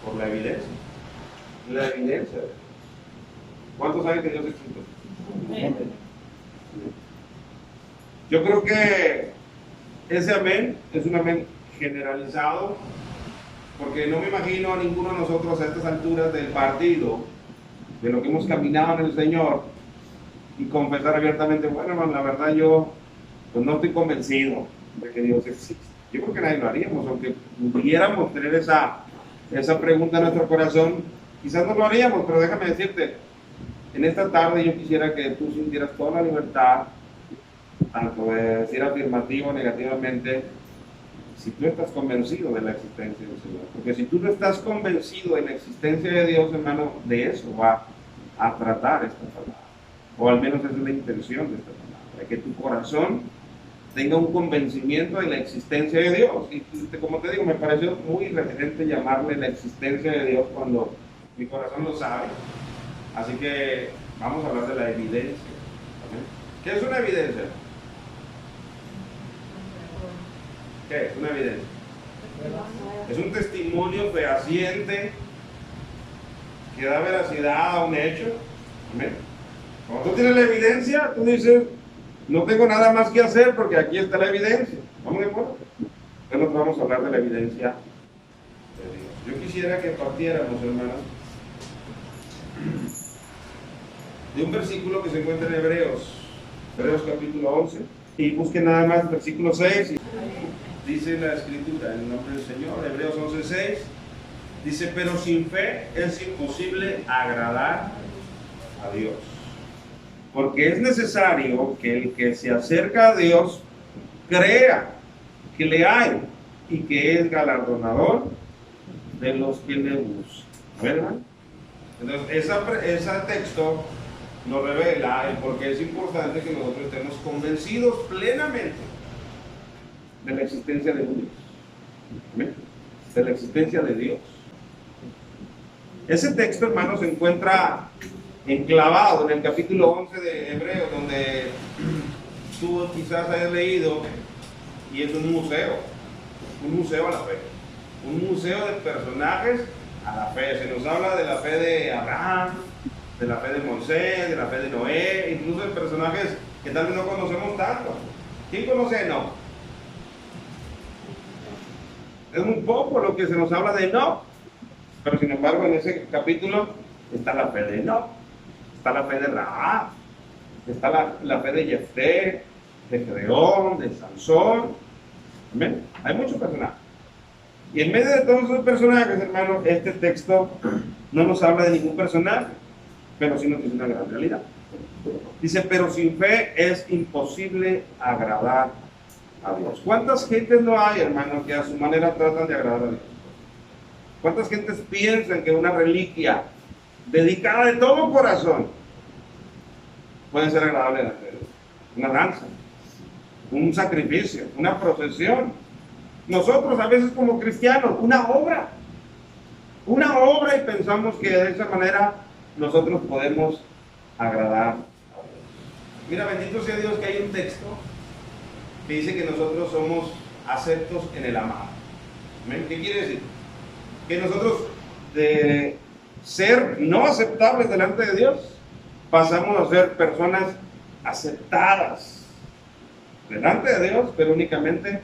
Por la evidencia. La evidencia. ¿Cuántos saben que Dios existe? Yo creo que ese amén es un amén generalizado, porque no me imagino a ninguno de nosotros a estas alturas del partido, de lo que hemos caminado en el Señor, y confesar abiertamente, bueno, hermano, la verdad yo pues no estoy convencido de que Dios existe. Yo creo que nadie lo haríamos, aunque pudiéramos tener esa pregunta en nuestro corazón, quizás no lo haríamos, pero déjame decirte, en esta tarde yo quisiera que tú sintieras toda la libertad, tanto de decir afirmativo o negativamente, si tú estás convencido de la existencia del Señor. Porque si tú no estás convencido de la existencia de Dios, hermano, de eso va a tratar esta palabra. O al menos esa es la intención de esta palabra, de que tu corazón tenga un convencimiento de la existencia de Dios. Y como te digo, me pareció muy irreverente llamarle la existencia de Dios cuando mi corazón lo sabe. Así que vamos a hablar de la evidencia. ¿Qué es una evidencia? ¿Qué es una evidencia? Es un testimonio fehaciente que da veracidad a un hecho. Amén. Cuando tú tienes la evidencia, tú dices, no tengo nada más que hacer porque aquí está la evidencia. ¿Estamos de acuerdo? Entonces vamos a hablar de la evidencia de Dios. Yo quisiera que partiéramos, hermanos, de un versículo que se encuentra en Hebreos capítulo 11, y busquen nada más el versículo 6. Dice la Escritura, en el nombre del Señor, Hebreos 11:6, dice, pero sin fe es imposible agradar a Dios, porque es necesario que el que se acerca a Dios crea que le hay y que es galardonador de los que le buscan. ¿Verdad? Entonces, ese texto nos revela el por qué es importante que nosotros estemos convencidos plenamente de la existencia de Dios. ¿Amén? De la existencia de Dios. Ese texto, hermano, se encuentra enclavado en el capítulo 11 de Hebreos, donde tú quizás hayas leído, y es un museo a la fe, un museo de personajes a la fe. Se nos habla de la fe de Abraham, de la fe de Moisés, de la fe de Noé, incluso de personajes que tal vez no conocemos tanto. ¿Quién conoce a Enoc? Es muy poco lo que se nos habla de Enoc, pero sin embargo en ese capítulo está la fe de Enoc, está la fe de Rahab, está la fe de Jefté, de Gedeón, de Sansón. ¿Amén? Hay muchos personajes. Y en medio de todos esos personajes, hermano, este texto no nos habla de ningún personaje, pero sí nos dice una gran realidad. Dice, pero sin fe es imposible agradar a Dios. ¿Cuántas gentes no hay, hermano, que a su manera tratan de agradar a Dios? ¿Cuántas gentes piensan que una reliquia dedicada de todo corazón puede ser agradable a Dios? Una danza, un sacrificio, una procesión. Nosotros a veces como cristianos, una obra, y pensamos que de esa manera nosotros podemos agradar a Dios. Mira, bendito sea Dios que hay un texto que dice que nosotros somos aceptos en el amado. ¿Amén? ¿Qué quiere decir? Que nosotros de ser no aceptables delante de Dios pasamos a ser personas aceptadas delante de Dios, pero únicamente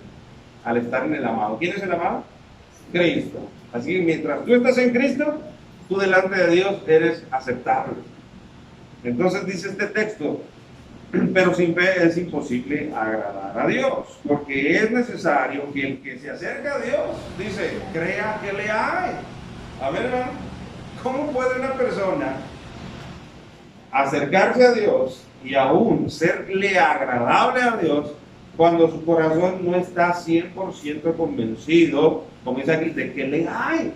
al estar en el amado. ¿Quién es el amado? Cristo. Así que mientras tú estás en Cristo, tú delante de Dios eres aceptable. Entonces dice este texto, pero sin fe es imposible agradar a Dios, porque es necesario que el que se acerca a Dios, dice, crea que le hay. A ver, hermano, ¿cómo puede una persona acercarse a Dios y aún serle agradable a Dios cuando su corazón no está 100% convencido, como dice aquí, de que le hay?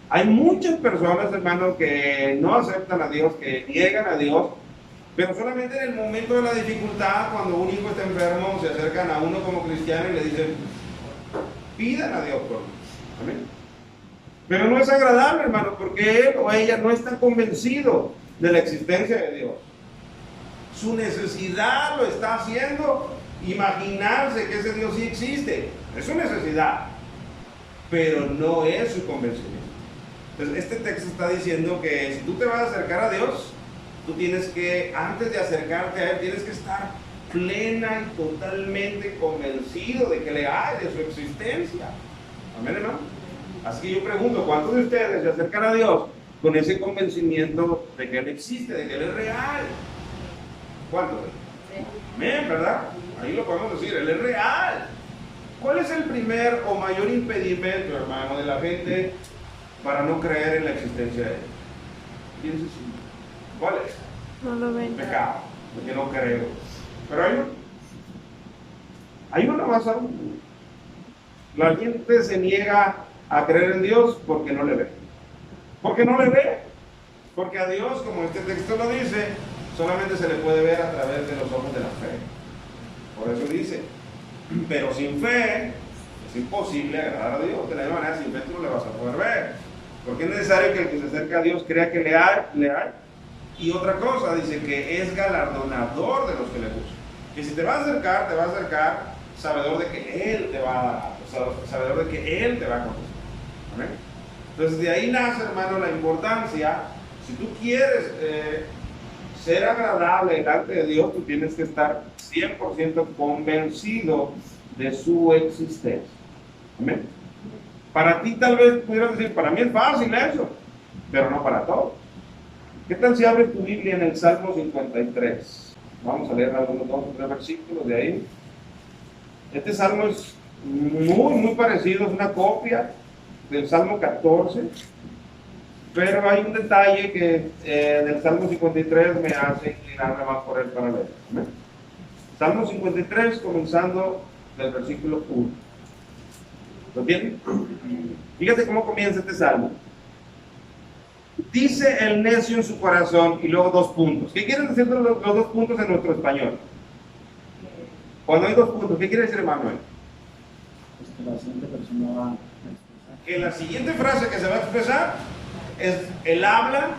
Hay muchas personas, hermanos, que no aceptan a Dios, que niegan a Dios, pero solamente en el momento de la dificultad, cuando un hijo está enfermo, se acercan a uno como cristiano y le dicen, pidan a Dios por mí. Amén. Pero no es agradable, hermano, porque él o ella no está convencido de la existencia de Dios. Su necesidad lo está haciendo imaginarse que ese Dios sí existe. Es su necesidad, pero no es su convencimiento. Entonces, este texto está diciendo que si tú te vas a acercar a Dios, tú tienes que, antes de acercarte a Él, tienes que estar plena y totalmente convencido de que le hay, de su existencia. Amén, hermano. Así que yo pregunto, ¿cuántos de ustedes se acercan a Dios con ese convencimiento de que Él existe, de que Él es real? ¿Cuántos? Amén, ¿verdad? Ahí lo podemos decir, Él es real. ¿Cuál es el primer o mayor impedimento, hermano, de la gente para no creer en la existencia de Él? Piense si. ¿Cuál es? No lo ven. Pecado, porque no creo. Pero hay uno más aún. La gente se niega a creer en Dios porque no le ve. Porque no le ve. Porque a Dios, como este texto lo dice, solamente se le puede ver a través de los ojos de la fe. Por eso dice, pero sin fe es imposible agradar a Dios. De la misma manera, sin fe tú no le vas a poder ver. Porque es necesario que el que se acerca a Dios crea que le hay. Y otra cosa, dice que es galardonador de los que le buscan. Que si te va a acercar sabedor de que Él te va a dar, sabedor de que Él te va a conocer. ¿Amén? Entonces de ahí nace, hermano, la importancia. Si tú quieres ser agradable delante de Dios, tú tienes que estar 100% convencido de su existencia. Amén. Para ti tal vez pudieras decir, para mí es fácil eso, pero no para todos. ¿Qué tal si abres tu Biblia en el Salmo 53? Vamos a leer algunos 2 o 3 versículos de ahí. Este salmo es muy parecido, es una copia del Salmo 14, pero hay un detalle que del Salmo 53 me hace inclinarme más por él para leer. ¿Amén? Salmo 53, comenzando del versículo 1. ¿Lo tienen? Fíjate cómo comienza este salmo. Dice el necio en su corazón, y luego 2 puntos. ¿Qué quieren decir los 2 puntos en nuestro español? Cuando hay 2 puntos, ¿qué quiere decir, Manuel? Pues que la siguiente persona va a expresar. Que la siguiente frase que se va a expresar es el habla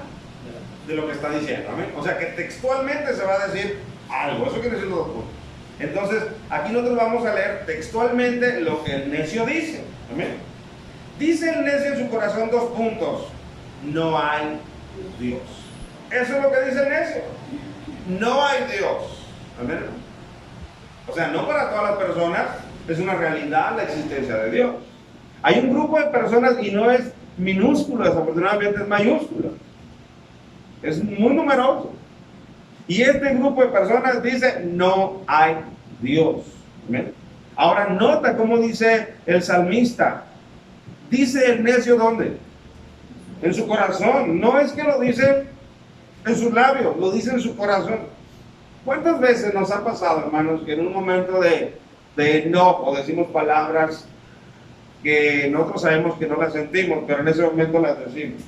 de lo que está diciendo. ¿Amén? O sea que textualmente se va a decir algo. Eso quiere decir los 2 puntos. Entonces, aquí nosotros vamos a leer textualmente lo que el necio dice. ¿Amén? Dice el necio en su corazón 2 puntos. No hay Dios. Eso es lo que dice el necio. No hay Dios. Amén. O sea, no para todas las personas es una realidad la existencia de Dios. Hay un grupo de personas y no es minúsculo, desafortunadamente es mayúsculo. Es muy numeroso. Y este grupo de personas dice, no hay Dios. ¿Amén? Ahora nota cómo dice el salmista. Dice el necio, ¿dónde? En su corazón. No es que lo dice en sus labios, lo dice en su corazón. ¿Cuántas veces nos ha pasado, hermanos, que en un momento de enojo decimos palabras que nosotros sabemos que no las sentimos, pero en ese momento las decimos?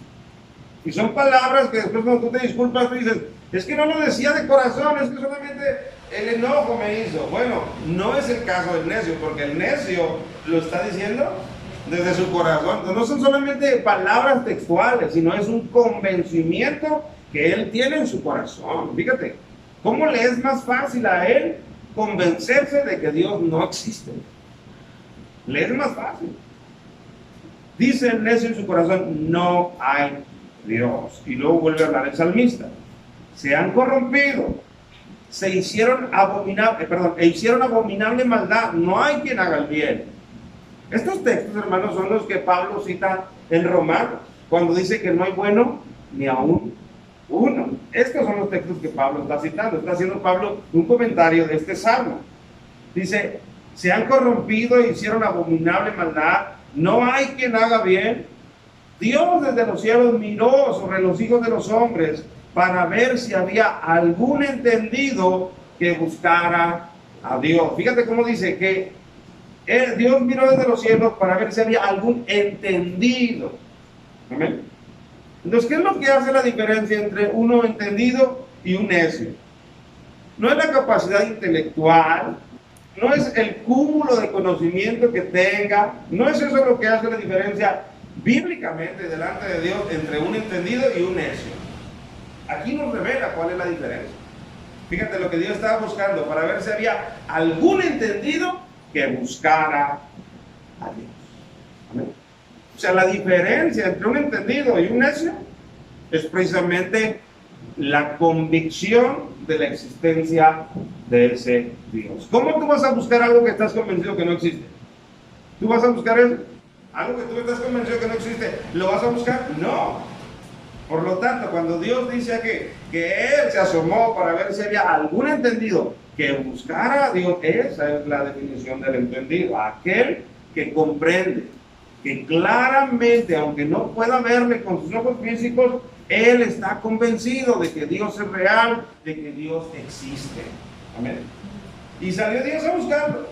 Y son palabras que después cuando tú te disculpas, tú dices, es que no lo decía de corazón, es que solamente el enojo me hizo. Bueno, no es el caso del necio, porque el necio lo está diciendo desde su corazón. No son solamente palabras textuales, sino es un convencimiento que él tiene en su corazón. Fíjate, ¿cómo le es más fácil a él convencerse de que Dios no existe? Le es más fácil. Dice el necio en su corazón, no hay Dios. Y luego vuelve a hablar el salmista. Se han corrompido, se hicieron abominable maldad. No hay quien haga el bien. Estos textos, hermanos, son los que Pablo cita en Romanos, cuando dice que no hay bueno ni aún uno. Estos son los textos que Pablo está citando. Está haciendo Pablo un comentario de este salmo. Dice, se han corrompido e hicieron abominable maldad. No hay quien haga bien. Dios desde los cielos miró sobre los hijos de los hombres para ver si había algún entendido que buscara a Dios. Fíjate cómo dice que Dios miró desde los cielos para ver si había algún entendido. ¿Amén? Entonces, ¿qué es lo que hace la diferencia entre uno entendido y un necio? No es la capacidad intelectual, no es el cúmulo de conocimiento que tenga, no es eso lo que hace la diferencia bíblicamente delante de Dios entre un entendido y un necio. Aquí nos revela cuál es la diferencia. Fíjate lo que Dios estaba buscando para ver si había algún entendido que buscara a Dios. Amén. O sea, la diferencia entre un entendido y un necio es precisamente la convicción de la existencia de ese Dios. ¿Cómo tú vas a buscar algo que estás convencido que no existe? ¿Tú vas a buscar eso? ¿Algo que tú estás convencido que no existe? ¿Lo vas a buscar? No. Por lo tanto, cuando Dios dice que Él se asomó para ver si había algún entendido que buscara a Dios, esa es la definición del entendido. Aquel que comprende, que claramente, aunque no pueda verle con sus ojos físicos, él está convencido de que Dios es real, de que Dios existe. Amén. Y salió Dios a buscarlo.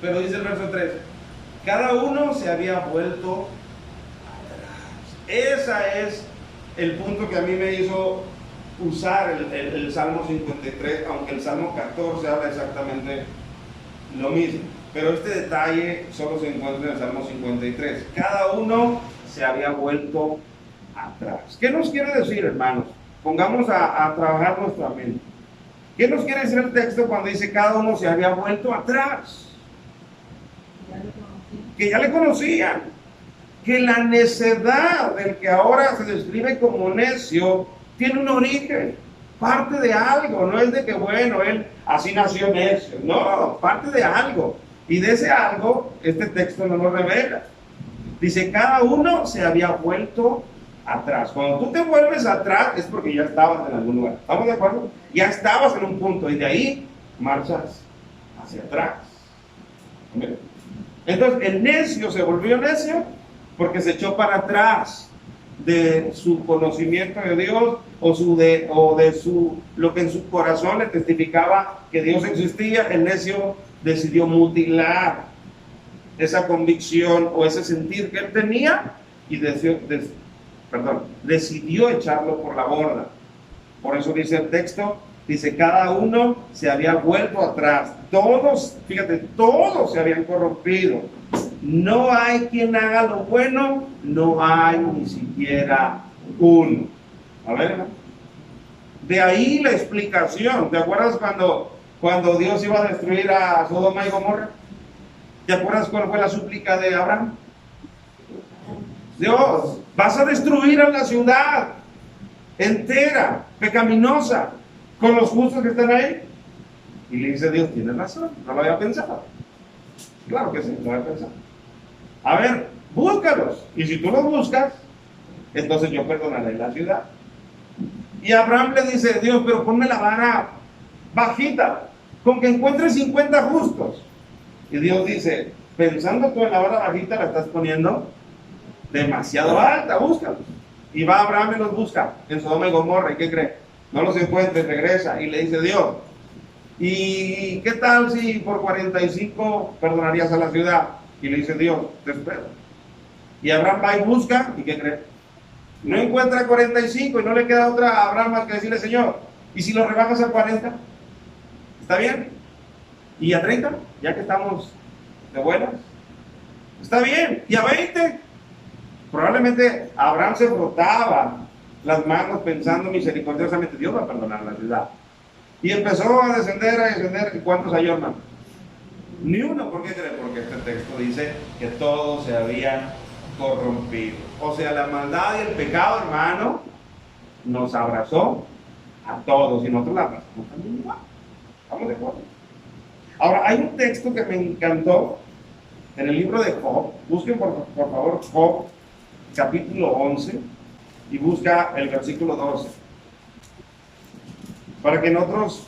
Pero dice el verso 3, cada uno se había vuelto atrás. Ese es el punto que a mí me hizo usar el Salmo 53, aunque el Salmo 14 habla exactamente lo mismo. Pero este detalle solo se encuentra en el Salmo 53. Cada uno se había vuelto atrás. ¿Qué nos quiere decir, hermanos? Pongamos a trabajar nuestra mente. ¿Qué nos quiere decir el texto cuando dice cada uno se había vuelto atrás? Que ya le conocían. Que la necedad del que ahora se describe como necio tiene un origen, parte de algo. No es de que, bueno, él así nació necio. No, parte de algo. Y de ese algo, este texto no lo revela. Dice, cada uno se había vuelto atrás. Cuando tú te vuelves atrás es porque ya estabas en algún lugar. ¿Estamos de acuerdo? Ya estabas en un punto y de ahí marchas hacia atrás. Entonces, el necio se volvió necio porque se echó para atrás de su conocimiento de Dios o de lo que en su corazón le testificaba que Dios existía. El necio decidió mutilar esa convicción o ese sentir que él tenía y decidió echarlo por la borda. Por eso dice el texto, dice, cada uno se había vuelto atrás. Todos, fíjate, todos se habían corrompido. No hay quien haga lo bueno, no hay ni siquiera uno. A ver, de ahí la explicación. ¿Te acuerdas cuando Dios iba a destruir a Sodoma y Gomorra? ¿Te acuerdas cuál fue la súplica de Abraham? Dios, vas a destruir a la ciudad entera, pecaminosa, con los justos que están ahí. Y le dice Dios, tienes razón, no lo había pensado. Claro que sí, no lo había pensado. A ver, búscalos. Y si tú los buscas, entonces yo perdonaré la ciudad. Y Abraham le dice, Dios, pero ponme la vara bajita, con que encuentre 50 justos. Y Dios dice, pensando tú en la vara bajita, la estás poniendo demasiado alta, búscalos. Y va Abraham y los busca en Sodoma y Gomorra. ¿Y qué cree? No los encuentra y regresa. Y le dice Dios, ¿y qué tal si por 45 perdonarías a la ciudad? Y le dice Dios, te espero. Y Abraham va y busca. ¿Y qué cree? No encuentra 45 y no le queda otra a Abraham más que decirle, Señor, ¿y si lo rebajas a 40? ¿Está bien? ¿Y a 30? Ya que estamos de buenas. ¿Está bien? ¿Y a 20? Probablemente Abraham se frotaba las manos pensando misericordiosamente, Dios va a perdonar la ciudad. Y empezó a descender. ¿Y cuántos hay, hermano? Ni uno. ¿Por qué cree? Porque este texto dice que todos se habían corrompido. O sea, la maldad y el pecado, hermano, nos abrazó a todos y nosotros la abrazamos también igual. ¿Estamos de acuerdo? Ahora, hay un texto que me encantó en el libro de Job. Busquen por favor Job, capítulo 11, y busca el versículo 12. Para que nosotros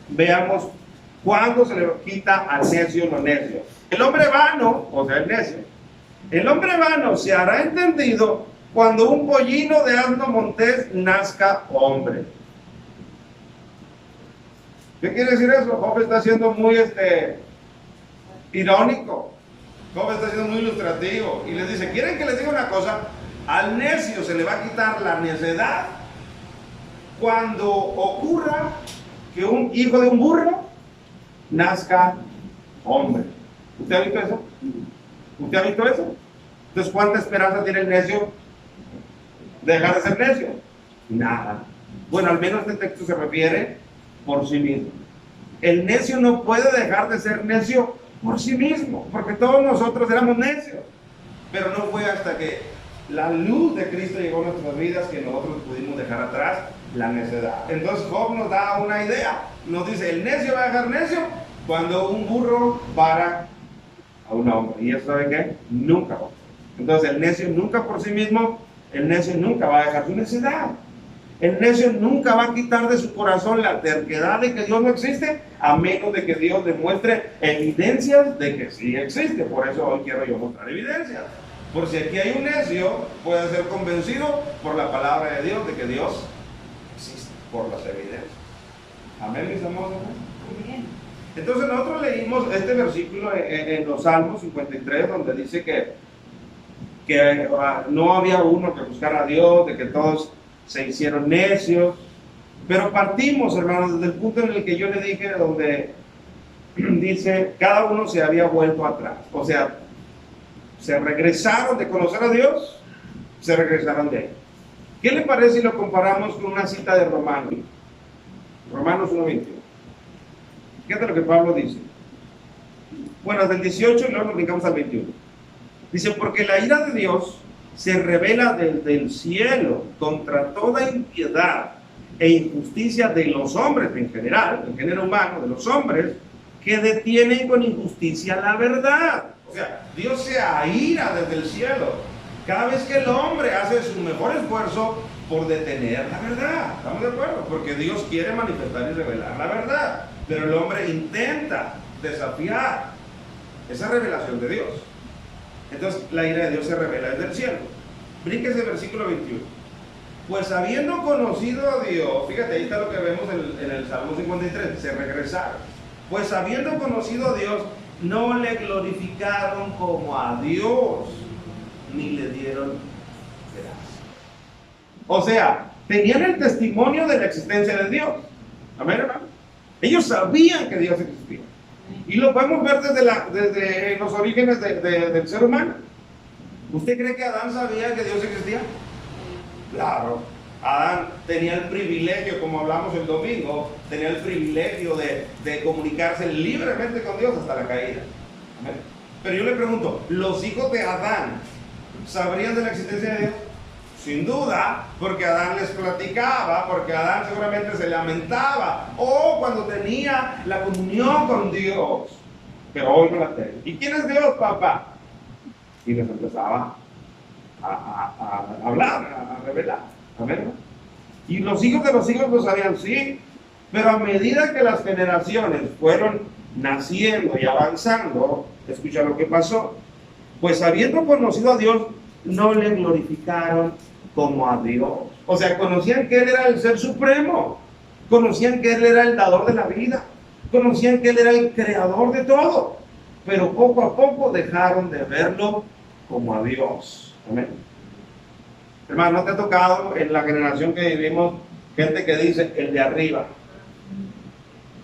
veamos cuándo se le quita al necio lo necio. El hombre vano, o sea, el necio, el hombre vano se hará entendido cuando un pollino de asno montés nazca hombre. ¿Qué quiere decir eso? Job está siendo muy irónico. Job está siendo muy ilustrativo. Y les dice, ¿quieren que les diga una cosa? Al necio se le va a quitar la necedad cuando ocurra que un hijo de un burro nazca hombre. ¿Usted ha visto eso? ¿Usted ha visto eso? Entonces, ¿cuánta esperanza tiene el necio de dejar de ser necio? Nada. Bueno, al menos este texto se refiere por sí mismo. El necio no puede dejar de ser necio por sí mismo, porque todos nosotros éramos necios. Pero no fue hasta que la luz de Cristo llegó a nuestras vidas que nosotros pudimos dejar atrás la necedad. Entonces Job nos da una idea. Nos dice, el necio va a dejar necio cuando un burro para a un hombre. ¿Y eso sabe qué? Nunca va. Entonces el necio nunca por sí mismo, el necio nunca va a dejar su necedad. El necio nunca va a quitar de su corazón la terquedad de que Dios no existe, a menos de que Dios demuestre evidencias de que sí existe. Por eso hoy quiero yo mostrar evidencias. Por si aquí hay un necio, puede ser convencido por la palabra de Dios de que Dios existe, por las evidencias. Amén, mis amados. Amén. Entonces nosotros leímos este versículo en los Salmos 53, donde dice que no había uno que buscara a Dios, de que todos se hicieron necios. Pero partimos, hermanos, desde el punto en el que yo le dije, donde dice, cada uno se había vuelto atrás. O sea, se regresaron de conocer a Dios, se regresaron de él. ¿Qué le parece si lo comparamos con una cita de Romanos? Romanos 1:21. Fíjate lo que Pablo dice. Bueno, del 18 y luego nos brincamos al 21. Dice, porque la ira de Dios se revela desde el cielo contra toda impiedad e injusticia de los hombres en general, el género humano, de los hombres, que detienen con injusticia la verdad. O sea, Dios se aira desde el cielo cada vez que el hombre hace su mejor esfuerzo por detener la verdad. ¿Estamos de acuerdo? Porque Dios quiere manifestar y revelar la verdad, pero el hombre intenta desafiar esa revelación de Dios. Entonces la ira de Dios se revela desde el cielo. Bríquese el versículo 21. Pues habiendo conocido a Dios, fíjate, ahí está lo que vemos en el Salmo 53, se regresaron. Pues habiendo conocido a Dios, no le glorificaron como a Dios, ni le dieron gracias. O sea, tenían el testimonio de la existencia de Dios. Amén, hermano. Ellos sabían que Dios existía. Y lo podemos ver desde los orígenes del ser humano. ¿Usted cree que Adán sabía que Dios existía? Claro. Adán tenía el privilegio, como hablamos el domingo, tenía el privilegio de comunicarse libremente con Dios hasta la caída. ¿Amén? Pero yo le pregunto, ¿los hijos de Adán sabrían de la existencia de Dios? Sin duda, porque Adán les platicaba, porque Adán seguramente se lamentaba, o cuando tenía la comunión con Dios, pero hoy no la tengo. ¿Y quién es Dios, papá? Y les empezaba a hablar, a revelar. Amén. Y los hijos de los hijos lo sabían, sí, pero a medida que las generaciones fueron naciendo y avanzando, escucha lo que pasó. Pues habiendo conocido a Dios, no le glorificaron como a Dios. O sea, conocían que Él era el Ser Supremo, conocían que Él era el dador de la vida, conocían que Él era el creador de todo, pero poco a poco dejaron de verlo como a Dios. Amén. Hermano, ¿no te ha tocado en la generación que vivimos gente que dice el de arriba?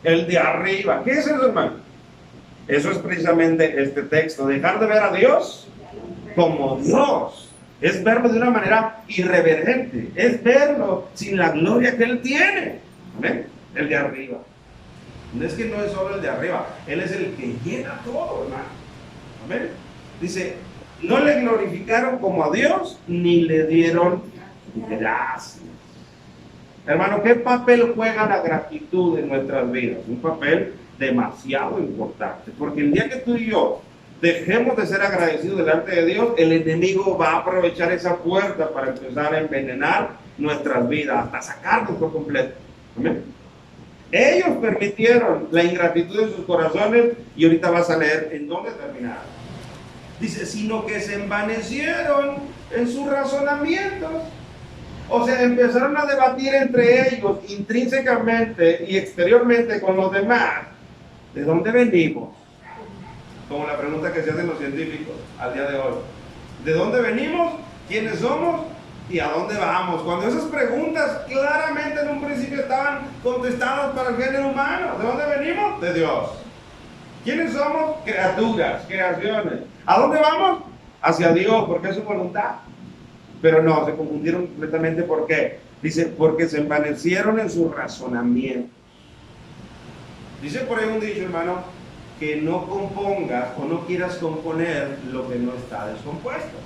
El de arriba. ¿Qué es eso, hermano? Eso es precisamente este texto. Dejar de ver a Dios como Dios. Es verlo de una manera irreverente. Es verlo sin la gloria que Él tiene. ¿Amén? El de arriba. No es que no es solo el de arriba. Él es el que llena todo, hermano. ¿Amén? Dice, no le glorificaron como a Dios, ni le dieron gracias. Hermano, ¿qué papel juega la gratitud en nuestras vidas? Un papel demasiado importante, porque el día que tú y yo dejemos de ser agradecidos delante de Dios, el enemigo va a aprovechar esa puerta para empezar a envenenar nuestras vidas, hasta sacarnos por completo. ¿Amén? Ellos permitieron la ingratitud en sus corazones, y ahorita vas a leer en dónde terminaron. Dice, sino que se envanecieron en sus razonamientos. O sea, empezaron a debatir entre ellos intrínsecamente y exteriormente con los demás. ¿De dónde venimos? Como la pregunta que se hacen los científicos al día de hoy. ¿De dónde venimos? ¿Quiénes somos? ¿Y a dónde vamos? Cuando esas preguntas claramente en un principio estaban contestadas para el género humano. ¿De dónde venimos? De Dios. ¿Quiénes somos? Criaturas, creaciones. ¿A dónde vamos? Hacia Dios, porque es su voluntad. Pero no, se confundieron completamente. ¿Por qué? Dice, porque se envanecieron en su razonamiento. Dice por ahí un dicho, hermano, que no compongas o no quieras componer lo que no está descompuesto.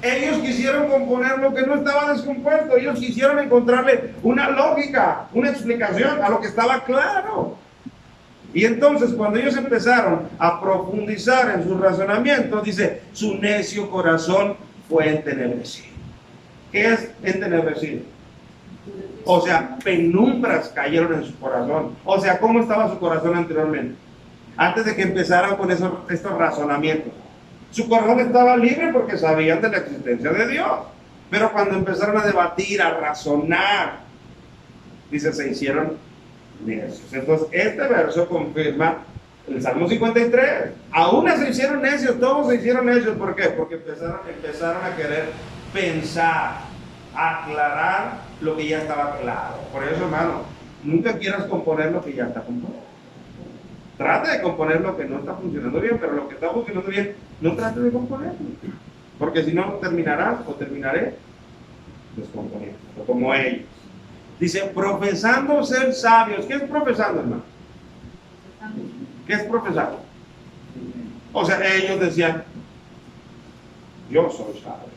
Ellos quisieron componer lo que no estaba descompuesto. Ellos quisieron encontrarle una lógica, una explicación a lo que estaba claro. Y entonces cuando ellos empezaron a profundizar en sus razonamientos, dice, su necio corazón fue entenebrecido. ¿Qué es entenebrecido? O sea, penumbras cayeron en su corazón. O sea, ¿cómo estaba su corazón anteriormente? Antes de que empezaran con estos razonamientos. Su corazón estaba libre porque sabían de la existencia de Dios. Pero cuando empezaron a debatir, a razonar, dice, se hicieron necios. Entonces, este verso confirma el Salmo 53. Aún se hicieron necios, todos se hicieron necios. ¿Por qué? Porque empezaron a querer pensar, aclarar lo que ya estaba claro. Por eso, hermano, nunca quieras componer lo que ya está compuesto. Trata de componer lo que no está funcionando bien, pero lo que está funcionando bien, no trate de componerlo. Porque si no, terminarás o terminaré descomponiendo, como ellos. Dice, profesando ser sabios. ¿Qué es profesando, hermano? ¿Qué es profesar? O sea, ellos decían, yo soy sabio.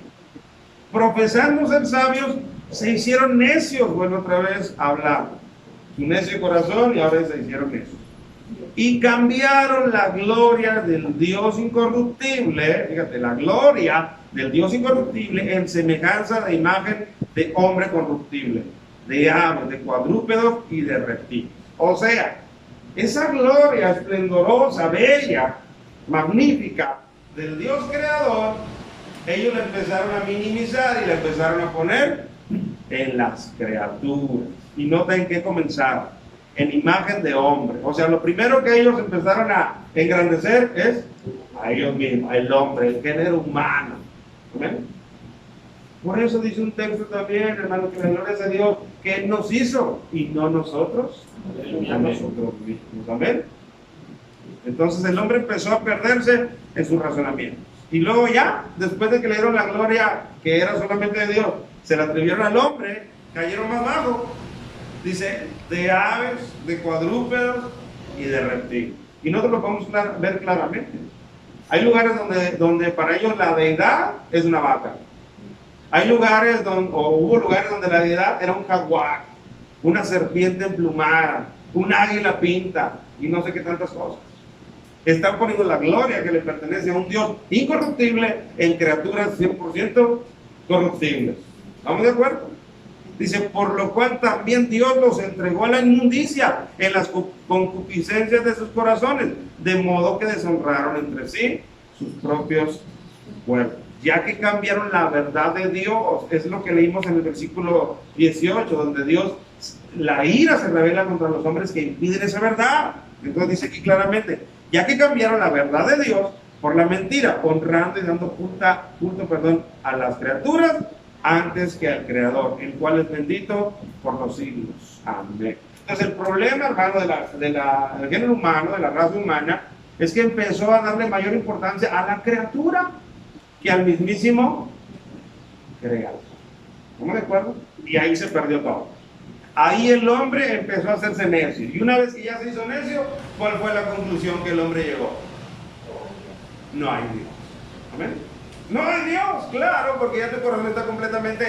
Profesando ser sabios, se hicieron necios. Bueno, otra vez hablando. Su necio corazón y ahora se hicieron necios. Y cambiaron la gloria del Dios incorruptible, fíjate, la gloria del Dios incorruptible en semejanza de imagen de hombre corruptible, de aves, de cuadrúpedos y de reptiles. O sea, esa gloria esplendorosa, bella, magnífica del Dios creador, ellos la empezaron a minimizar y la empezaron a poner en las criaturas. Y nota en qué comenzaron. En imagen de hombre. O sea, lo primero que ellos empezaron a engrandecer es a ellos mismos, el hombre, el género humano. ¿Amén? Por eso dice un texto también, hermano, que la gloria es de Dios, que Él nos hizo y no nosotros a nosotros mismos. Amén. Entonces el hombre empezó a perderse en su razonamiento. Y luego ya, después de que le dieron la gloria que era solamente de Dios, se la atribuyeron al hombre, cayeron más bajo. Dice, de aves, de cuadrúpedos y de reptiles. Y nosotros lo podemos ver claramente. Hay lugares donde para ellos la deidad es una vaca. Hay lugares hubo lugares donde la deidad era un jaguar, una serpiente emplumada, un águila pinta y no sé qué tantas cosas. Están poniendo la gloria que le pertenece a un Dios incorruptible en criaturas 100% corruptibles. ¿Estamos de acuerdo? Dice, por lo cual también Dios los entregó a la inmundicia en las concupiscencias de sus corazones, de modo que deshonraron entre sí sus propios cuerpos. Ya que cambiaron la verdad de Dios, es lo que leímos en el versículo 18, donde Dios, la ira se revela contra los hombres que impiden esa verdad. Entonces dice aquí claramente, ya que cambiaron la verdad de Dios por la mentira, honrando y dando culto a las criaturas, antes que al Creador, el cual es bendito por los siglos. Amén. Entonces el problema, hermano, del género humano, de la raza humana, es que empezó a darle mayor importancia a la criatura que al mismísimo Creador. ¿Estamos de acuerdo? Y ahí se perdió todo. Ahí el hombre empezó a hacerse necio. Y una vez que ya se hizo necio, ¿cuál fue la conclusión que el hombre llegó? No hay Dios. Amén. No hay Dios, claro, porque ya tu corazón está completamente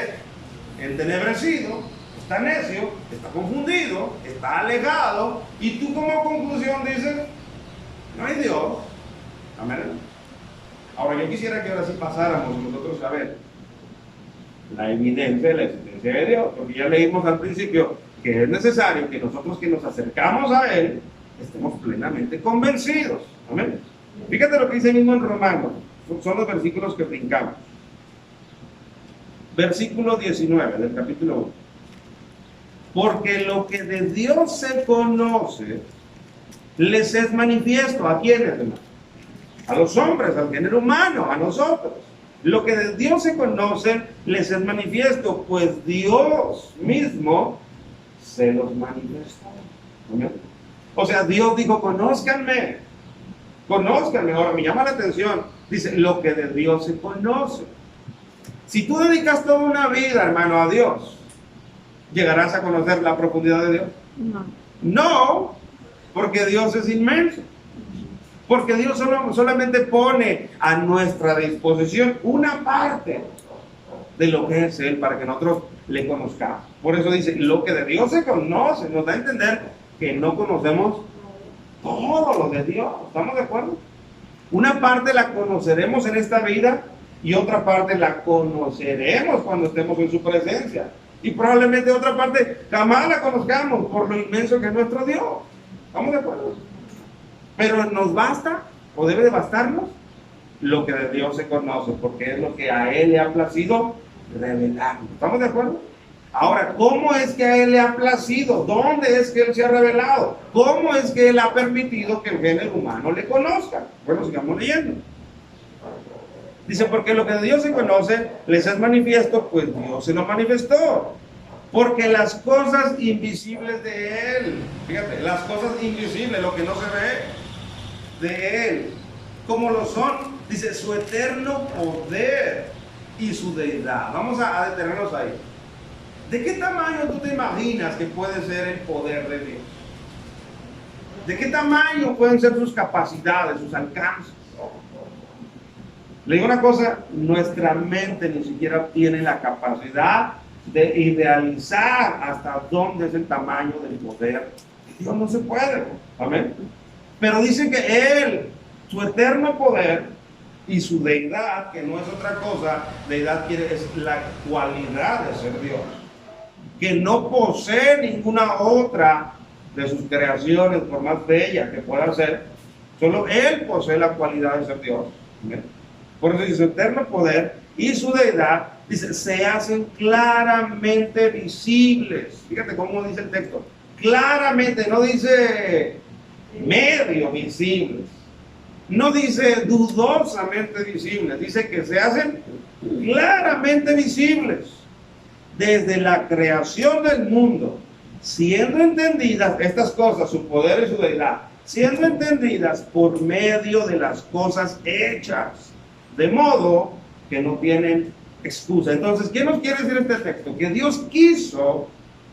entenebrecido, está necio, está confundido, está alejado, y tú como conclusión dices, no hay Dios. Amén. Ahora yo quisiera que ahora sí pasáramos nosotros a ver la evidencia de la existencia de Dios, porque ya leímos al principio que es necesario que nosotros que nos acercamos a Él estemos plenamente convencidos. Amén. Fíjate lo que dice mismo en Romanos. Son los versículos que brincamos. Versículo 19 del capítulo 1. Porque lo que de Dios se conoce, les es manifiesto. ¿A quiénes, hermano? A los hombres, al género humano, a nosotros. Lo que de Dios se conoce, les es manifiesto, pues Dios mismo se los manifestó. ¿Amén? O sea, Dios dijo, conózcanme. Conózcanme. Ahora me llama la atención. Dice, lo que de Dios se conoce. Si tú dedicas toda una vida, hermano, a Dios, ¿llegarás a conocer la profundidad de Dios? No. No, porque Dios es inmenso. Porque Dios solamente pone a nuestra disposición una parte de lo que es Él para que nosotros le conozcamos. Por eso dice, lo que de Dios se conoce, nos da a entender que no conocemos todo lo de Dios. ¿Estamos de acuerdo? Una parte la conoceremos en esta vida y otra parte la conoceremos cuando estemos en su presencia. Y probablemente otra parte jamás la conozcamos por lo inmenso que es nuestro Dios. ¿Estamos de acuerdo? Pero nos basta, o debe de bastarnos, lo que de Dios se conoce, porque es lo que a Él le ha placido revelar. ¿Estamos de acuerdo? Ahora, ¿cómo es que a Él le ha placido? ¿Dónde es que Él se ha revelado? ¿Cómo es que Él ha permitido que el género humano le conozca? Bueno, sigamos leyendo. Dice, porque lo que de Dios se conoce les es manifiesto, pues Dios se lo manifestó. Porque las cosas invisibles de Él, fíjate, las cosas invisibles, lo que no se ve de Él, como lo son, dice, su eterno poder y su deidad. Vamos a detenernos ahí. ¿De qué tamaño tú te imaginas que puede ser el poder de Dios? ¿De qué tamaño pueden ser sus capacidades, sus alcances? Le digo una cosa, nuestra mente ni siquiera tiene la capacidad de idealizar hasta dónde es el tamaño del poder. Dios no se puede. Amén. Pero dice que Él, su eterno poder y su deidad, que no es otra cosa, deidad es la cualidad de ser Dios, que no posee ninguna otra de sus creaciones, por más bella que pueda ser, solo Él posee la cualidad de ser Dios. ¿Amén? Por eso dice, su eterno poder y su deidad, dice, se hacen claramente visibles. Fíjate cómo dice el texto. Claramente, no dice medio visibles. No dice dudosamente visibles. Dice que se hacen claramente visibles. Desde la creación del mundo, siendo entendidas estas cosas, su poder y su deidad, siendo entendidas por medio de las cosas hechas, de modo que no tienen excusa. Entonces, ¿qué nos quiere decir este texto? Que Dios quiso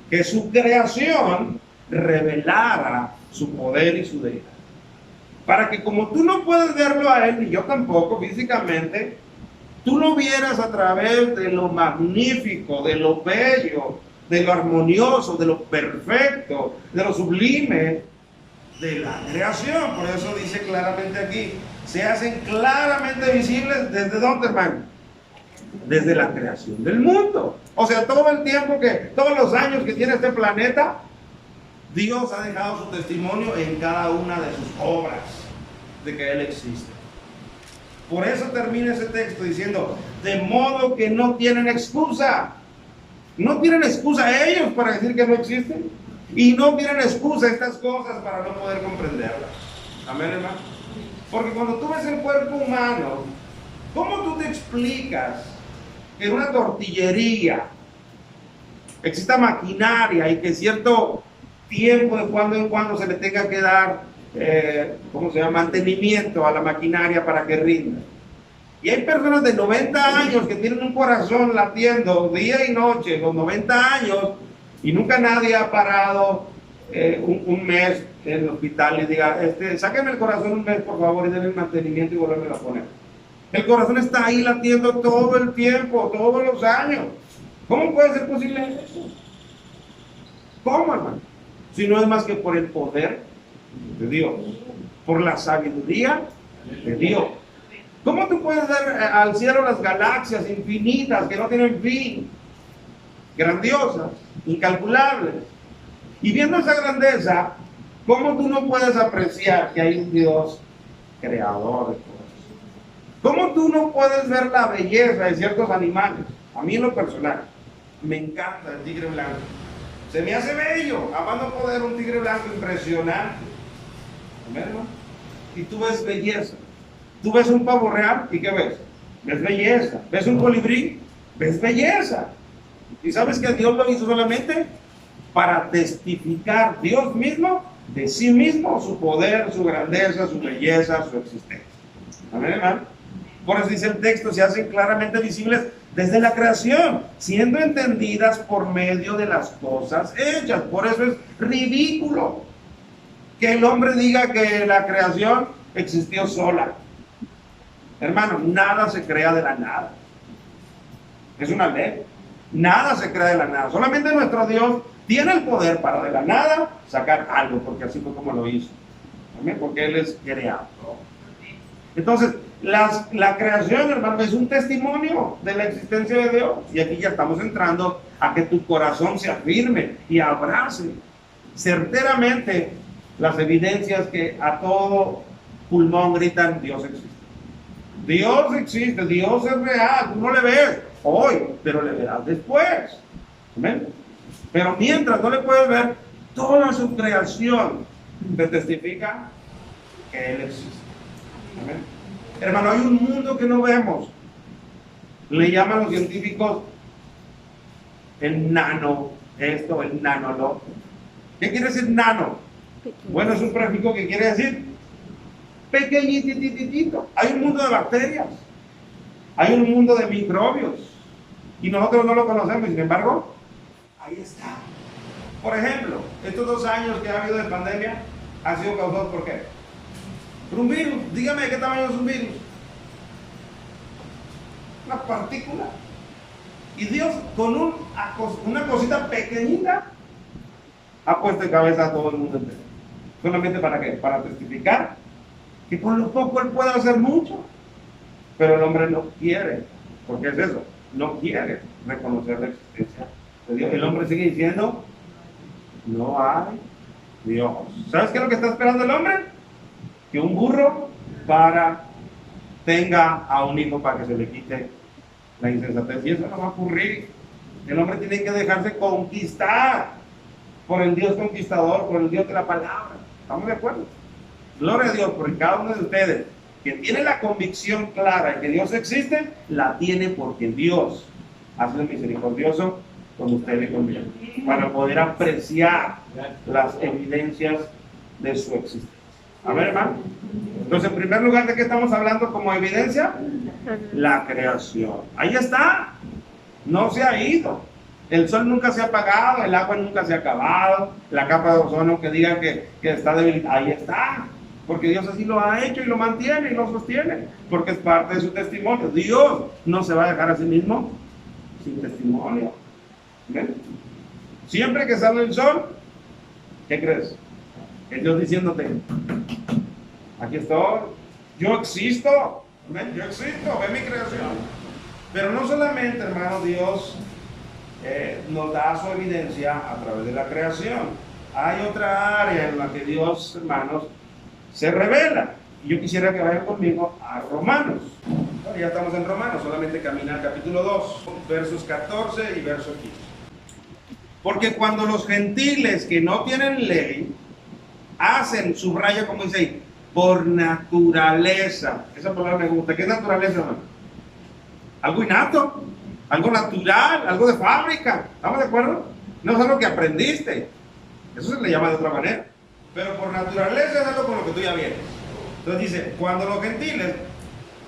que su creación revelara su poder y su deidad. Para que como tú no puedes verlo a Él, ni yo tampoco físicamente, tú lo vieras a través de lo magnífico, de lo bello, de lo armonioso, de lo perfecto, de lo sublime de la creación. Por eso dice claramente aquí, se hacen claramente visibles. ¿Desde dónde, hermano? Desde la creación del mundo. O sea, todo el tiempo todos los años que tiene este planeta, Dios ha dejado su testimonio en cada una de sus obras de que Él existe. Por eso termina ese texto diciendo, de modo que no tienen excusa. No tienen excusa ellos para decir que no existen. Y no tienen excusa estas cosas para no poder comprenderlas. Amén, hermano. Porque cuando tú ves el cuerpo humano, ¿cómo tú te explicas que en una tortillería exista maquinaria y que cierto tiempo de cuando en cuando se le tenga que dar mantenimiento a la maquinaria para que rinda? Y hay personas de 90 años que tienen un corazón latiendo día y noche, los 90 años, y nunca nadie ha parado un mes en el hospital y diga, sáquenme el corazón un mes por favor y denle el mantenimiento y volverme a poner. El corazón está ahí latiendo todo el tiempo, todos los años. ¿Cómo puede ser posible eso? ¿Cómo, hermano? Si no es más que por el poder de Dios, por la sabiduría de Dios. ¿Cómo tú puedes ver al cielo las galaxias infinitas que no tienen fin, grandiosas, incalculables? Y viendo esa grandeza, ¿cómo tú no puedes apreciar que hay un Dios creador de todo eso? ¿Cómo tú no puedes ver la belleza de ciertos animales? A mí en lo personal, me encanta el tigre blanco. Se me hace bello, amando poder un tigre blanco impresionante. ¿Amén, hermano? Y tú ves belleza. Tú ves un pavo real y ¿qué ves? Ves belleza. ¿Ves un colibrí? Ves belleza. ¿Y sabes que Dios lo hizo solamente para testificar Dios mismo de sí mismo, su poder, su grandeza, su belleza, su existencia? Amén, hermano. Por eso dice el texto, se hacen claramente visibles desde la creación, siendo entendidas por medio de las cosas hechas. Por eso es ridículo que el hombre diga que la creación existió sola. Hermano, nada se crea de la nada. Es una ley. Nada se crea de la nada. Solamente nuestro Dios tiene el poder para de la nada sacar algo, porque así fue como lo hizo. ¿Amén? Porque Él es creador. Entonces, la creación, hermano, es un testimonio de la existencia de Dios. Y aquí ya estamos entrando a que tu corazón se afirme y abrace certeramente las evidencias que a todo pulmón gritan: Dios existe. Dios existe, Dios es real. Tú no le ves hoy, pero le verás después. ¿Amén? Pero mientras no le puedes ver, toda su creación te testifica que Él existe. ¿Amén? Hermano, hay un mundo que no vemos. Le llaman los científicos el nano esto, el nano lo. ¿Qué quiere decir nano? Bueno, es un prefijo que quiere decir pequeñitititito. Hay un mundo de bacterias, hay un mundo de microbios y nosotros no lo conocemos. Sin embargo, ahí está. Por ejemplo, estos 2 años que ha habido de pandemia han sido causados ¿por qué? Por un virus. Dígame de qué tamaño es un virus. Una partícula. Y Dios con una cosita pequeñita ha puesto en cabeza a todo el mundo entero. ¿Solamente para qué? Para testificar que con lo poco Él puede hacer mucho. Pero el hombre no quiere. ¿Por qué es eso? No quiere reconocer la existencia de Dios. El hombre sigue diciendo: no hay Dios. ¿Sabes qué es lo que está esperando el hombre? Que un burro tenga a un hijo para que se le quite la insensatez. Y eso no va a ocurrir. El hombre tiene que dejarse conquistar por el Dios conquistador, por el Dios de la palabra. ¿Estamos de acuerdo? Gloria a Dios, porque cada uno de ustedes que tiene la convicción clara de que Dios existe, la tiene porque Dios ha sido misericordioso con usted y conmigo, para poder apreciar las evidencias de su existencia. A ver, hermano. Entonces, en primer lugar, ¿de qué estamos hablando como evidencia? La creación. Ahí está. No se ha ido. El sol nunca se ha apagado, el agua nunca se ha acabado, la capa de ozono que digan que está debilitada. Ahí está. Porque Dios así lo ha hecho y lo mantiene y lo sostiene. Porque es parte de su testimonio. Dios no se va a dejar a sí mismo sin testimonio. ¿Ven? Siempre que sale el sol, ¿qué crees? Es Dios diciéndote: aquí estoy, yo existo. ¿Ven? Yo existo, ve mi creación. Pero no solamente, hermano, Dios nos da su evidencia a través de la creación. Hay otra área en la que Dios, hermanos, se revela. Y yo quisiera que vayan conmigo a Romanos. Bueno, ya estamos en Romanos, solamente camina al capítulo 2, versos 14 y verso 15. Porque cuando los gentiles que no tienen ley hacen, subraya como dice ahí, por naturaleza. Esa palabra me gusta. ¿Qué es naturaleza, hermano? Algo innato, algo natural, algo de fábrica. ¿Estamos de acuerdo? No es algo que aprendiste. Eso se le llama de otra manera. Pero por naturaleza es algo con lo que tú ya vienes. Entonces dice, cuando los gentiles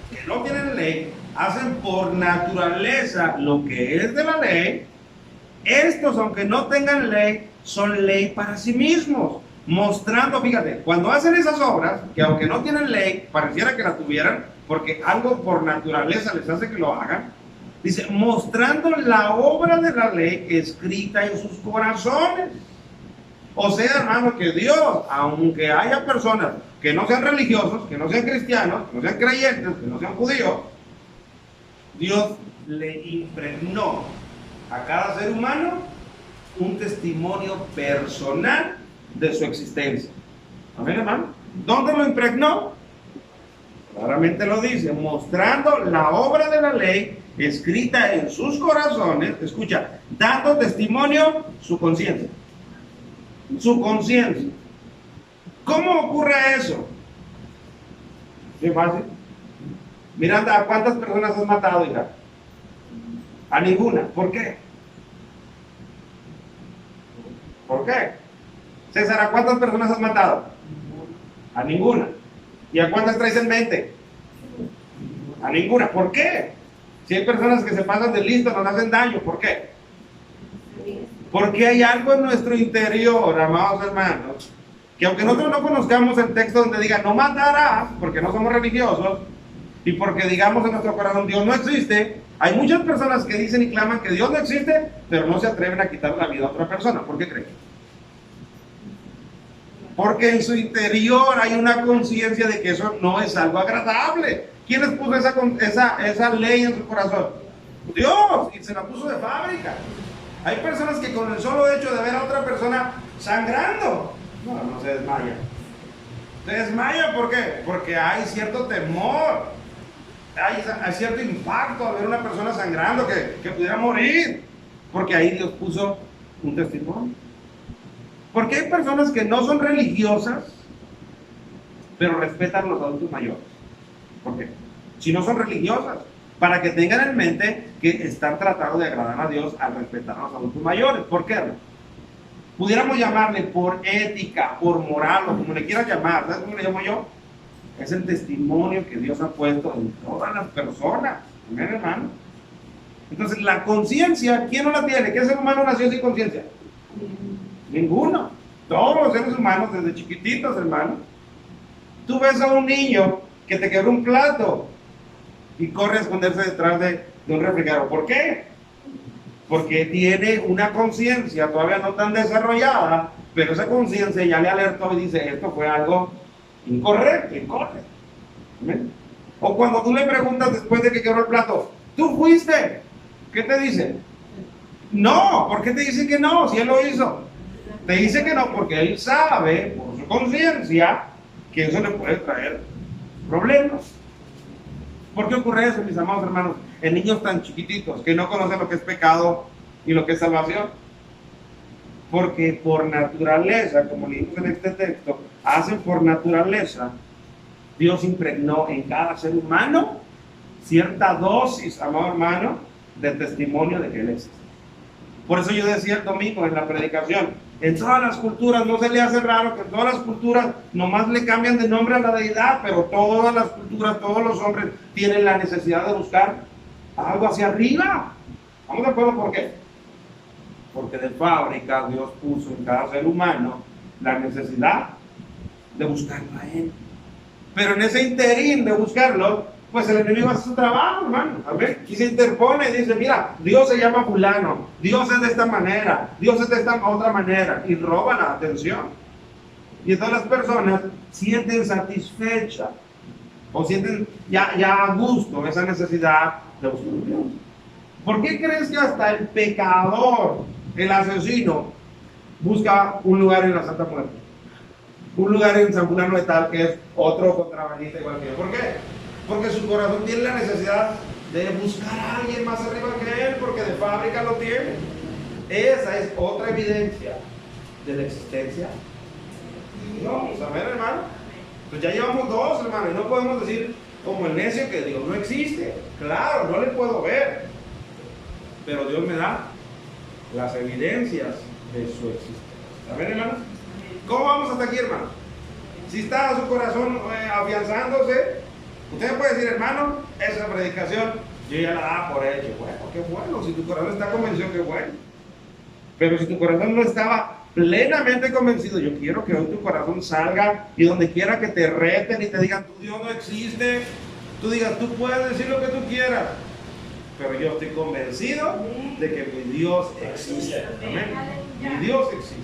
que no tienen ley hacen por naturaleza lo que es de la ley, estos, aunque no tengan ley, son ley para sí mismos, mostrando, fíjate, cuando hacen esas obras, que aunque no tienen ley, pareciera que la tuvieran, porque algo por naturaleza les hace que lo hagan, dice, mostrando la obra de la ley escrita en sus corazones. O sea, hermano, que Dios, aunque haya personas que no sean religiosos, que no sean cristianos, que no sean creyentes, que no sean judíos, Dios le impregnó a cada ser humano un testimonio personal de su existencia. Amén, hermano. ¿Dónde lo impregnó? Claramente lo dice, mostrando la obra de la ley escrita en sus corazones, escucha, dando testimonio su conciencia. Su conciencia. ¿Cómo ocurre eso? ¿Qué fácil? Miranda, ¿a cuántas personas has matado, hija? A ninguna. ¿Por qué? ¿Por qué? César, ¿a cuántas personas has matado? A ninguna. ¿Y a cuántas traes en mente? A ninguna. ¿Por qué? Si hay personas que se pasan de listo, nos hacen daño. ¿Por qué? Porque hay algo en nuestro interior, amados hermanos, que aunque nosotros no conozcamos el texto donde diga no matarás, porque no somos religiosos, y porque digamos en nuestro corazón Dios no existe, hay muchas personas que dicen y claman que Dios no existe, pero no se atreven a quitar la vida a otra persona. ¿Por qué creen? Porque en su interior hay una conciencia de que eso no es algo agradable. ¿Quién les puso esa ley en su corazón? Dios, y se la puso de fábrica. Hay personas que con el solo hecho de ver a otra persona sangrando, no se desmaya. Se desmaya, ¿por qué? Porque hay cierto temor, hay cierto impacto al ver a una persona sangrando que pudiera morir, porque ahí Dios puso un testimonio. Porque hay personas que no son religiosas, pero respetan a los adultos mayores. ¿Por qué? Si no son religiosas, para que tengan en mente que están tratando de agradar a Dios al respetar a los adultos mayores. ¿Por qué? Pudiéramos llamarle por ética, por moral, o como le quieras llamar. ¿Sabes cómo le llamo yo? Es el testimonio que Dios ha puesto en todas las personas. ¿Amén, hermano? Entonces, la conciencia, ¿quién no la tiene? ¿Qué ser humano nació sin conciencia? Ninguno. Todos los seres humanos, desde chiquititos, hermano. Tú ves a un niño que te quebró un plato y corre a esconderse detrás de un refrigerador. ¿Por qué? Porque tiene una conciencia todavía no tan desarrollada, pero esa conciencia ya le alertó y dice, esto fue algo incorrecto, y corre. ¿Amén? O cuando tú le preguntas después de que quebró el plato, ¿tú fuiste? ¿Qué te dice? No. ¿Por qué te dice que no? Si él lo hizo. Te dice que no porque él sabe, por su conciencia, que eso le puede traer problemas. ¿Por qué ocurre eso, mis amados hermanos? En niños tan chiquititos que no conocen lo que es pecado y lo que es salvación. Porque por naturaleza, como leímos en este texto, hacen por naturaleza, Dios impregnó en cada ser humano cierta dosis, amado hermano, de testimonio de que Él existe. Por eso yo decía el domingo en la predicación, en todas las culturas, no se le hace raro que en todas las culturas nomás le cambian de nombre a la deidad, pero todas las culturas, todos los hombres tienen la necesidad de buscar algo hacia arriba. ¿Estamos de acuerdo por qué? Porque de fábrica Dios puso en cada ser humano la necesidad de buscarlo a Él. Pero en ese interín de buscarlo, pues el enemigo hace su trabajo, hermano. A ver, y se interpone y dice, mira, Dios se llama fulano, Dios es de esta manera, Dios es de esta otra manera, y roba la atención. Y entonces las personas sienten satisfecha, o sienten ya a gusto esa necesidad de buscar a Dios. ¿Por qué crees que hasta el pecador, el asesino, busca un lugar en la Santa Muerte? Un lugar en San Fulano de Tal, que es otro contrabandista igual que yo. ¿Por qué? Porque su corazón tiene la necesidad de buscar a alguien más arriba que él, porque de fábrica lo tiene. Esa es otra evidencia de la existencia. Vamos a ver, hermano. Pues ya llevamos dos, hermano, y no podemos decir como el necio que Dios no existe. Claro, no le puedo ver, pero Dios me da las evidencias de su existencia. ¿A ver, hermano? ¿Cómo vamos hasta aquí, hermano? Si está su corazón afianzándose, usted me puede decir, hermano, esa predicación yo ya la daba por hecho. Bueno, qué bueno, si tu corazón está convencido, qué bueno. Pero si tu corazón no estaba plenamente convencido, yo quiero que hoy tu corazón salga y donde quiera que te reten y te digan, tu Dios no existe, tú digas, tú puedes decir lo que tú quieras, pero yo estoy convencido de que mi Dios existe. Amén. Mi Dios existe.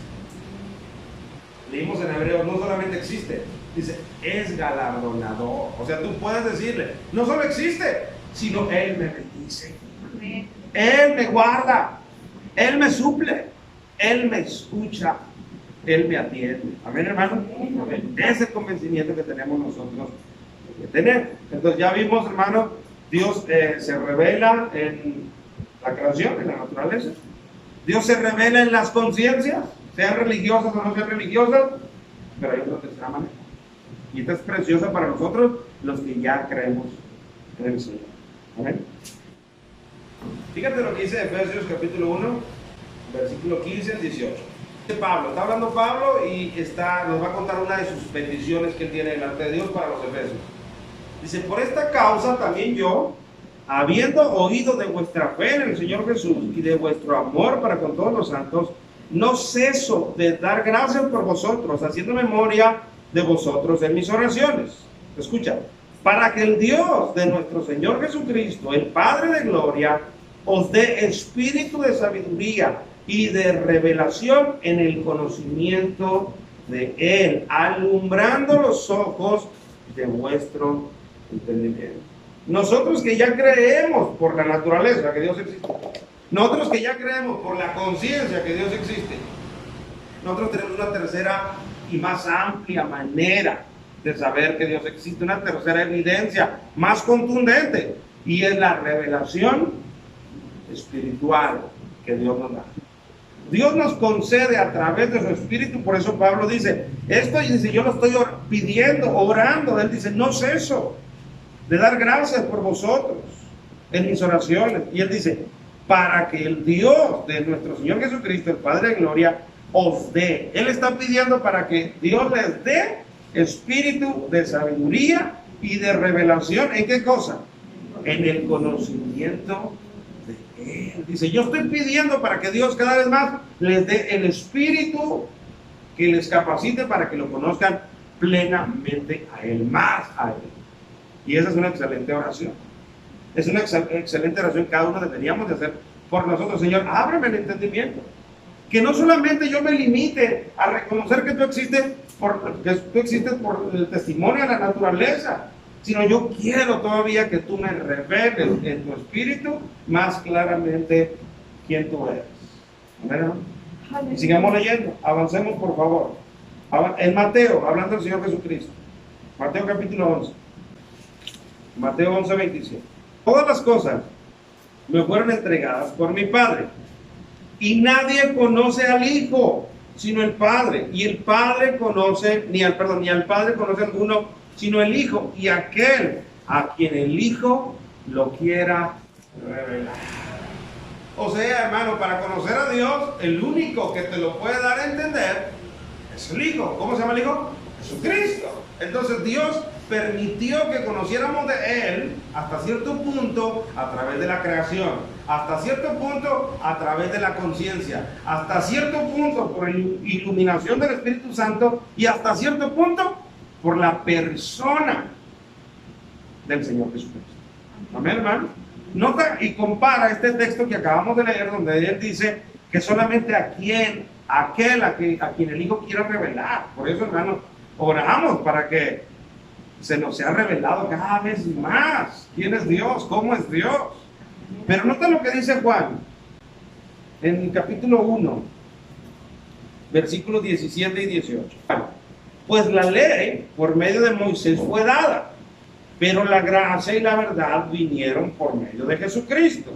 Leímos en Hebreos, no solamente existe, dice, es galardonador. O sea, tú puedes decirle, no solo existe, sino Él me bendice. Él me guarda. Él me suple. Él me escucha. Él me atiende. Amén, hermano. Ese es el convencimiento que tenemos nosotros que tener. Entonces ya vimos, hermano, Dios se revela en la creación, en la naturaleza. Dios se revela en las conciencias, sean religiosas o no sean religiosas, pero hay otra tercera manera. Y esta es preciosa para nosotros, los que ya creemos en el Señor. ¿Amén? Fíjate lo que dice Efesios capítulo 1, versículo 15 al 18. Pablo, está hablando Pablo y nos va a contar una de sus peticiones que él tiene delante de Dios para los efesios. Dice, por esta causa también yo, habiendo oído de vuestra fe en el Señor Jesús y de vuestro amor para con todos los santos, no ceso de dar gracias por vosotros, haciendo memoria de vosotros en mis oraciones. Escucha, para que el Dios de nuestro Señor Jesucristo, el Padre de gloria, os dé espíritu de sabiduría y de revelación en el conocimiento de Él, alumbrando los ojos de vuestro entendimiento. Nosotros que ya creemos por la naturaleza que Dios existe, nosotros que ya creemos por la conciencia que Dios existe, nosotros tenemos una tercera y más amplia manera de saber que Dios existe, una tercera evidencia más contundente, y es la revelación espiritual que Dios nos da. Dios nos concede a través de su Espíritu. Por eso Pablo dice, esto dice, yo lo estoy pidiendo, orando. Él dice, no ceso de dar gracias por vosotros en mis oraciones. Y él dice, para que el Dios de nuestro Señor Jesucristo, el Padre de gloria, os dé. Él está pidiendo para que Dios les dé espíritu de sabiduría y de revelación. ¿En qué cosa? En el conocimiento de Él. Dice, yo estoy pidiendo para que Dios cada vez más les dé el espíritu que les capacite para que lo conozcan plenamente a Él, más a Él. Y esa es una excelente oración. Es una excelente oración que cada uno deberíamos de hacer por nosotros. Señor, ábreme el entendimiento. Que no solamente yo me limite a reconocer que tú existes por el testimonio de la naturaleza, sino yo quiero todavía que tú me reveles en tu espíritu más claramente quién tú eres. ¿Verdad? Y sigamos leyendo, avancemos por favor. En Mateo, hablando del Señor Jesucristo, Mateo capítulo 11, Mateo 11, 27. Todas las cosas me fueron entregadas por mi Padre, y nadie conoce al Hijo sino el Padre, y el Padre conoce, ni al Padre conoce alguno sino el Hijo, y aquel a quien el Hijo lo quiera revelar. O sea, hermano, para conocer a Dios, el único que te lo puede dar a entender es el Hijo. ¿Cómo se llama el Hijo? Jesucristo. Entonces Dios permitió que conociéramos de Él hasta cierto punto a través de la creación, hasta cierto punto a través de la conciencia, hasta cierto punto por iluminación del Espíritu Santo y hasta cierto punto por la persona del Señor Jesucristo. Amén, hermano. Nota y compara este texto que acabamos de leer, donde Él dice que solamente a quien el Hijo quiera revelar. Por eso, hermano, oramos para que se nos sea revelado cada vez más quién es Dios, cómo es Dios. Pero nota lo que dice Juan en el capítulo 1, versículos 17 y 18. Pues la ley por medio de Moisés fue dada, pero la gracia y la verdad vinieron por medio de Jesucristo.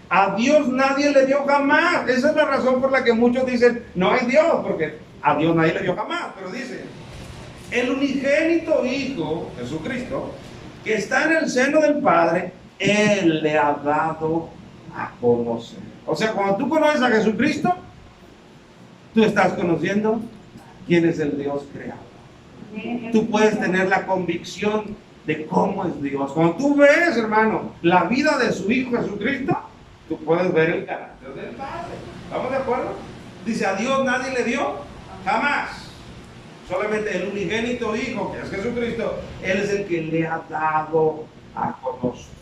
A Dios nadie le dio jamás. Esa es la razón por la que muchos dicen no hay Dios, porque a Dios nadie le dio jamás. Pero dice, el unigénito Hijo, Jesucristo, que está en el seno del Padre, Él le ha dado a conocer. O sea, cuando tú conoces a Jesucristo, tú estás conociendo quién es el Dios creador. Tú puedes tener la convicción de cómo es Dios. Cuando tú ves, hermano, la vida de su Hijo Jesucristo, tú puedes ver el carácter del Padre. ¿Estamos de acuerdo? Dice, a Dios nadie le dio jamás. Solamente el unigénito Hijo, que es Jesucristo, Él es el que le ha dado a conocer.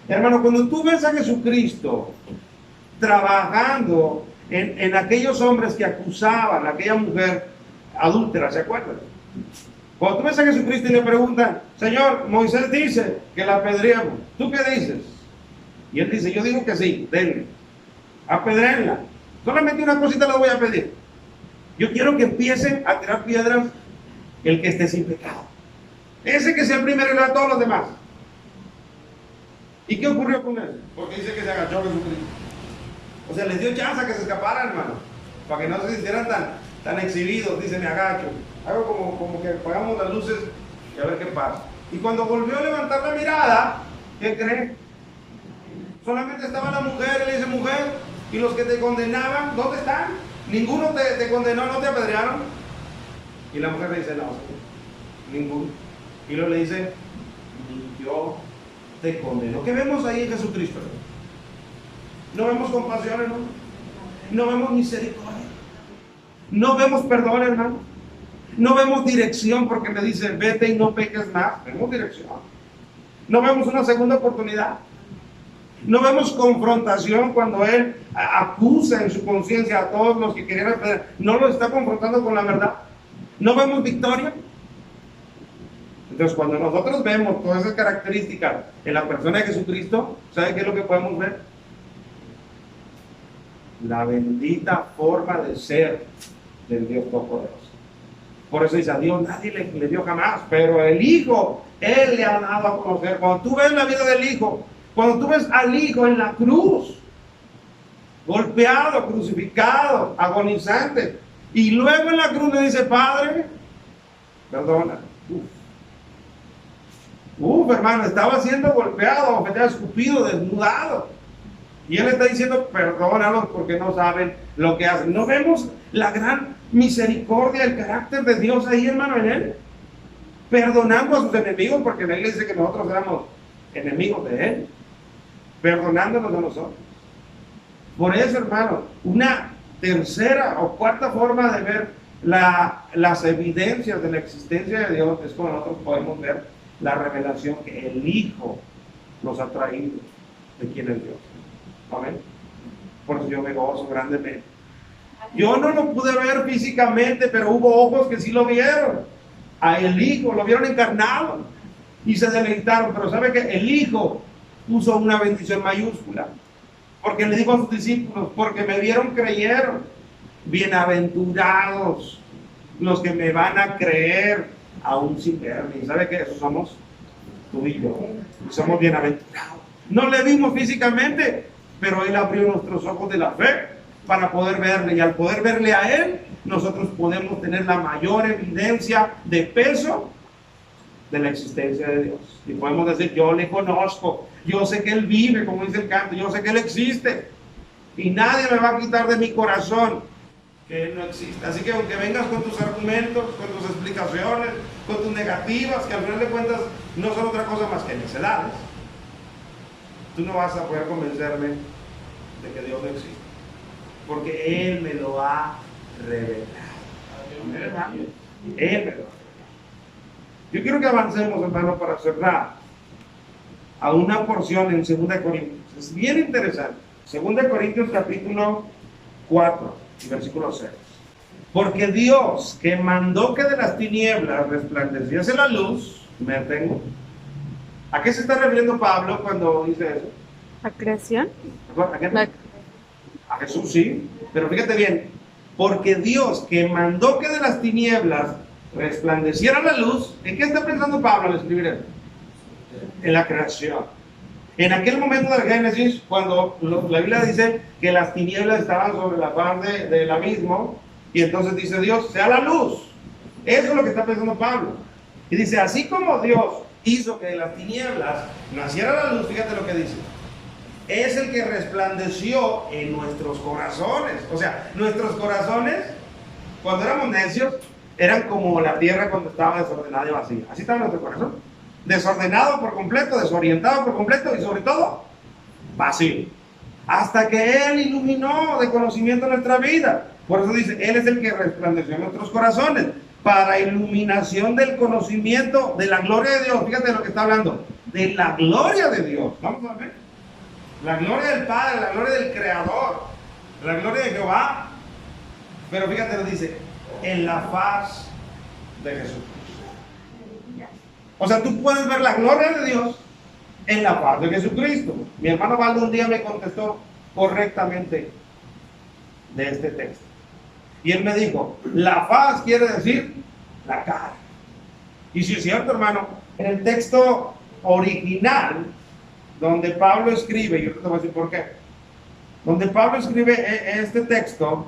Hermano, cuando tú ves a Jesucristo trabajando en aquellos hombres que acusaban a aquella mujer adúltera, ¿se acuerdan? Cuando tú ves a Jesucristo y le preguntan, Señor, Moisés dice que la apedreemos, ¿tú qué dices? Y él dice, yo digo que sí, denle, apedréenla. Solamente una cosita les voy a pedir. Yo quiero que empiecen a tirar piedras el que esté sin pecado. Ese que sea el primero y a todos los demás. ¿Y qué ocurrió con él? Porque dice que se agachó Jesucristo. O sea, les dio chance a que se escaparan, hermano, para que no se sintieran tan exhibidos. Dice, me agacho, hago como que apagamos las luces y a ver qué pasa. Y cuando volvió a levantar la mirada, ¿qué cree? Solamente estaba la mujer. Y le dice, mujer, ¿y los que te condenaban, dónde están? ¿Ninguno te condenó, no te apedrearon? Y la mujer le dice, no, ninguno. Y luego le dice, ni yo te condeno. ¿Qué vemos ahí en Jesucristo? No vemos compasión, ¿no? No vemos misericordia. No vemos perdón, hermano. No vemos dirección porque le dice, vete y no peques más. Vemos dirección. No vemos una segunda oportunidad. No vemos confrontación cuando Él acusa en su conciencia a todos los que querían aprender. No lo está confrontando con la verdad. No vemos victoria. Entonces, cuando nosotros vemos todas esas características en la persona de Jesucristo, ¿sabe qué es lo que podemos ver? La bendita forma de ser del Dios Todopoderoso. Por eso dice, a Dios nadie le dio jamás, pero el Hijo, Él le ha dado a conocer. Cuando tú ves la vida del Hijo, cuando tú ves al Hijo en la cruz, golpeado, crucificado, agonizante, y luego en la cruz le dice, Padre, perdona. Hermano, estaba siendo golpeado, escupido, desnudado. Y Él está diciendo, perdónalos porque no saben lo que hacen. ¿No vemos la gran misericordia, el carácter de Dios ahí, hermano, en Él? Perdonando a sus enemigos, porque la Iglesia dice que nosotros éramos enemigos de Él. Perdonándonos a nosotros. Por eso, hermano, una tercera o cuarta forma de ver las evidencias de la existencia de Dios es cuando nosotros podemos ver la revelación que el Hijo nos ha traído de quién es Dios. Amén. Por eso yo me gozo grandemente. Yo no lo pude ver físicamente, pero hubo ojos que sí lo vieron. A el Hijo lo vieron encarnado y se deleitaron. Pero ¿sabe qué? El Hijo puso una bendición mayúscula, porque le dijo a sus discípulos, porque me vieron, creyeron. Bienaventurados los que me van a creer aún sin verme. ¿Y sabe qué? Eso somos tú y yo. Y somos bienaventurados. No le vimos físicamente, pero Él abrió nuestros ojos de la fe para poder verle. Y al poder verle a Él, nosotros podemos tener la mayor evidencia de peso de la existencia de Dios. Y podemos decir, yo le conozco, yo sé que Él vive, como dice el canto, yo sé que Él existe. Y nadie me va a quitar de mi corazón que Él no existe. Así que aunque vengas con tus argumentos, con tus explicaciones, con tus negativas, que al final de cuentas no son otra cosa más que necedades, tú no vas a poder convencerme de que Dios no existe, porque Él me lo ha revelado. Él me lo ha revelado. Yo quiero que avancemos, hermano, para cerrar a una porción en 2 Corintios. Es bien interesante. 2 Corintios capítulo 4, versículo 6. Porque Dios, que mandó que de las tinieblas resplandeciese la luz, me detengo. ¿A qué se está refiriendo Pablo cuando dice eso? ¿A creación? A Jesús, sí, pero fíjate bien, porque Dios que mandó que de las tinieblas resplandeciera la luz, ¿en qué está pensando Pablo al escribir eso? En la creación. En aquel momento del Génesis, cuando la Biblia dice que las tinieblas estaban sobre la faz del abismo, y entonces dice Dios, sea la luz. Eso es lo que está pensando Pablo. Y dice, así como Dios hizo que de las tinieblas naciera la luz, fíjate lo que dice, es el que resplandeció en nuestros corazones. O sea, nuestros corazones, cuando éramos necios, eran como la tierra cuando estaba desordenada y vacía. Así estaba nuestro corazón, desordenado por completo, desorientado por completo y sobre todo, vacío. Hasta que Él iluminó de conocimiento nuestra vida. Por eso dice, Él es el que resplandeció en nuestros corazones, para iluminación del conocimiento de la gloria de Dios. Fíjate lo que está hablando, de la gloria de Dios. Vamos a ver. La gloria del Padre, la gloria del Creador, la gloria de Jehová. Pero fíjate lo dice, en la faz de Jesús. O sea, tú puedes ver la gloria de Dios en la faz de Jesucristo. Mi hermano Valdo un día me contestó correctamente de este texto. Y él me dijo, la faz quiere decir la cara. Y si es cierto, hermano, en el texto original, donde Pablo escribe, yo te voy a decir por qué, donde Pablo escribe este texto,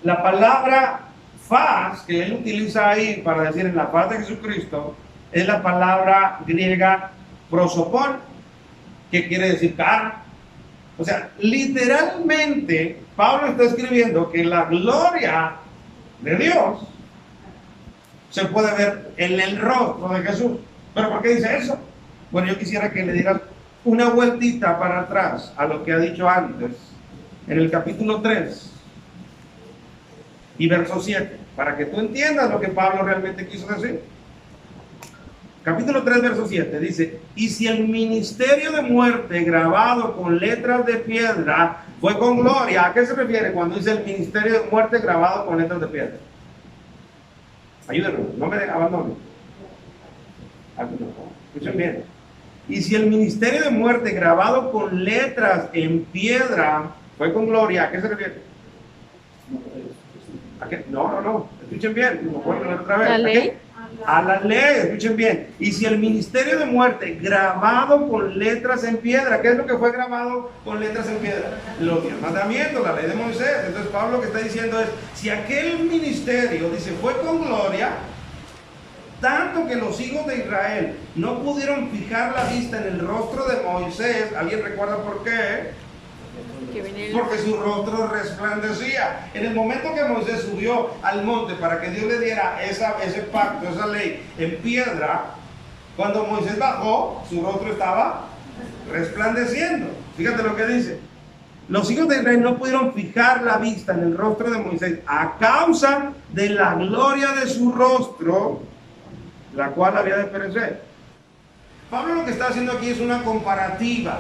la palabra faz que él utiliza ahí para decir en la faz de Jesucristo es la palabra griega prosopon, que quiere decir cara. O sea, literalmente Pablo está escribiendo que la gloria de Dios se puede ver en el rostro de Jesús. ¿Pero por qué dice eso? Bueno, yo quisiera que le dieras una vueltita para atrás a lo que ha dicho antes, en el capítulo 3. y verso 7, para que tú entiendas lo que Pablo realmente quiso decir. Capítulo 3, verso 7 dice: y si el ministerio de muerte grabado con letras de piedra fue con gloria. ¿A qué se refiere cuando dice el ministerio de muerte grabado con letras de piedra? Ayúdenme, no me abandonen. Escuchen bien. Y si el ministerio de muerte grabado con letras en piedra fue con gloria, ¿a qué se refiere? ¿A qué? No. Escuchen bien. ¿Me puedo leer otra vez? ¿La ley? A la ley, escuchen bien. Y si el ministerio de muerte grabado con letras en piedra, ¿qué es lo que fue grabado con letras en piedra? Los 10 mandamientos, la ley de Moisés. Entonces Pablo lo que está diciendo es, si aquel ministerio, dice, fue con gloria, tanto que los hijos de Israel no pudieron fijar la vista en el rostro de Moisés. ¿Alguien recuerda por qué? Porque su rostro resplandecía. En el momento que Moisés subió al monte para que Dios le diera ese pacto, esa ley en piedra, cuando Moisés bajó, su rostro estaba resplandeciendo. Fíjate lo que dice. Los hijos de Israel no pudieron fijar la vista en el rostro de Moisés a causa de la gloria de su rostro, la cual había de perecer. Pablo lo que está haciendo aquí es una comparativa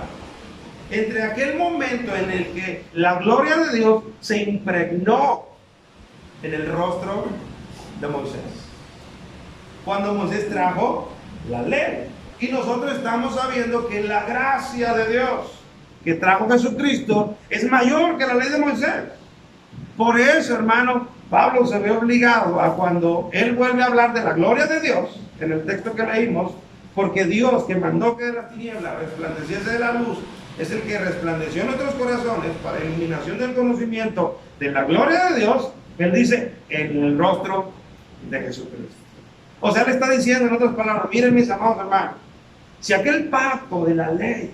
entre aquel momento en el que la gloria de Dios se impregnó en el rostro de Moisés, cuando Moisés trajo la ley, y nosotros estamos sabiendo que la gracia de Dios que trajo Jesucristo es mayor que la ley de Moisés. Por eso, hermano, Pablo se ve obligado a, cuando él vuelve a hablar de la gloria de Dios en el texto que leímos, porque Dios, que mandó que de la tiniebla resplandeciese de la luz, es el que resplandeció en nuestros corazones para iluminación del conocimiento de la gloria de Dios. Él dice, en el rostro de Jesucristo. O sea, le está diciendo en otras palabras, miren mis amados hermanos, si aquel pacto de la ley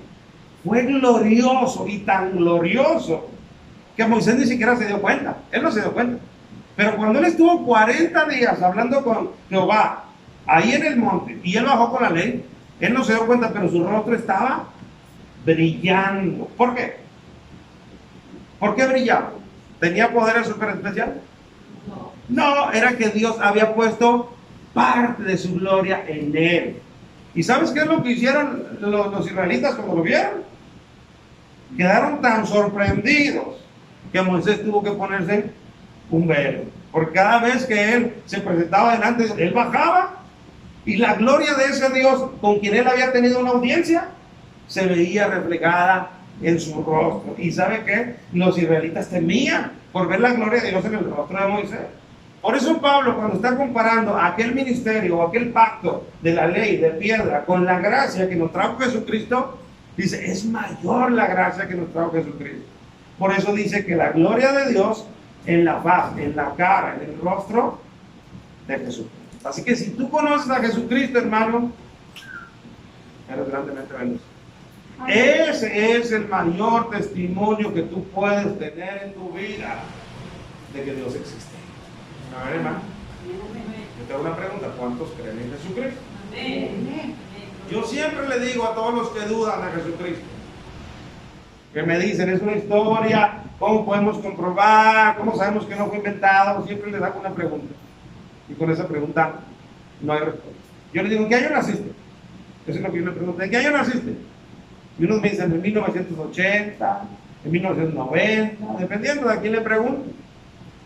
fue glorioso y tan glorioso que Moisés ni siquiera se dio cuenta, él no se dio cuenta, pero cuando él estuvo 40 días hablando con Jehová ahí en el monte y él bajó con la ley, él no se dio cuenta, pero su rostro estaba brillando. ¿Por qué? ¿Por qué brillaba? ¿Tenía poderes super especiales? No, era que Dios había puesto parte de su gloria en él. ¿Y sabes qué es lo que hicieron los israelitas cuando lo vieron? Quedaron tan sorprendidos que Moisés tuvo que ponerse un velo, porque cada vez que él se presentaba delante, él bajaba y la gloria de ese Dios con quien él había tenido una audiencia se veía reflejada en su rostro. ¿Y sabe qué? Los israelitas temían por ver la gloria de Dios en el rostro de Moisés. Por eso Pablo, cuando está comparando aquel ministerio o aquel pacto de la ley de piedra con la gracia que nos trajo Jesucristo, dice, es mayor la gracia que nos trajo Jesucristo. Por eso dice que la gloria de Dios en la faz, en la cara, en el rostro de Jesucristo. Así que si tú conoces a Jesucristo, hermano, eres grandemente bendecido. Ese es el mayor testimonio que tú puedes tener en tu vida de que Dios existe. A ver, hermano, yo te hago una pregunta: ¿cuántos creen en Jesucristo? Yo siempre le digo a todos los que dudan de Jesucristo, que me dicen, es una historia, ¿cómo podemos comprobar? ¿Cómo sabemos que no fue inventado? Siempre les hago una pregunta, y con esa pregunta no hay respuesta. Yo les digo, ¿en qué año naciste? Eso es lo que yo le pregunto, ¿en qué año naciste? Y unos me dicen, en 1980, en 1990, dependiendo de a quién le pregunto.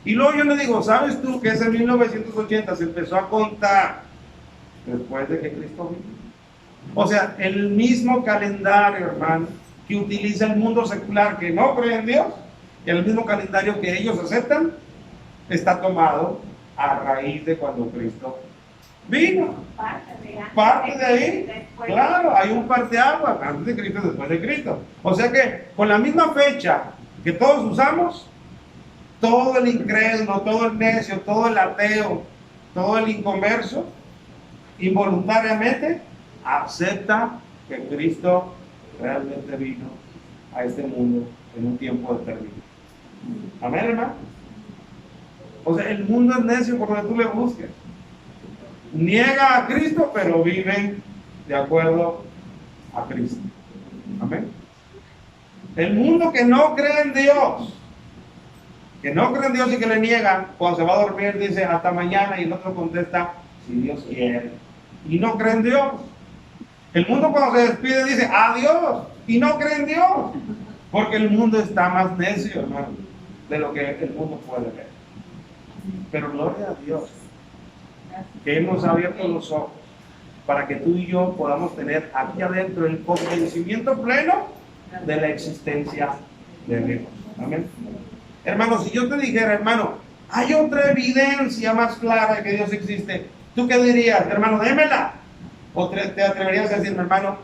Y luego yo le digo, ¿sabes tú que ese 1980 se empezó a contar después de que Cristo vino? O sea, el mismo calendario, hermano, que utiliza el mundo secular que no cree en Dios, y el mismo calendario que ellos aceptan, está tomado a raíz de cuando Cristo vino. Parte de ahí, claro, hay un parteaguas antes de Cristo y después de Cristo. O sea que con la misma fecha que todos usamos, todo el incrédulo, todo el necio, todo el ateo, todo el inconverso, involuntariamente acepta que Cristo realmente vino a este mundo en un tiempo determinado. Amén, hermano. O sea, el mundo es necio por donde tú le busques. Niega a Cristo, pero viven de acuerdo a Cristo. Amén. El mundo que no cree en Dios, que no cree en Dios y que le niegan, cuando se va a dormir dice hasta mañana, y el otro contesta si Dios quiere, y no cree en Dios. El mundo cuando se despide dice adiós y no cree en Dios, porque el mundo está más necio, hermano, de lo que el mundo puede ver. Pero gloria a Dios que Él nos ha abierto los ojos para que tú y yo podamos tener aquí adentro el convencimiento pleno de la existencia de Dios. Amén. Hermano, si yo te dijera, hermano, hay otra evidencia más clara de que Dios existe, ¿tú qué dirías? Hermano, démela. ¿O te atreverías a decirme, hermano,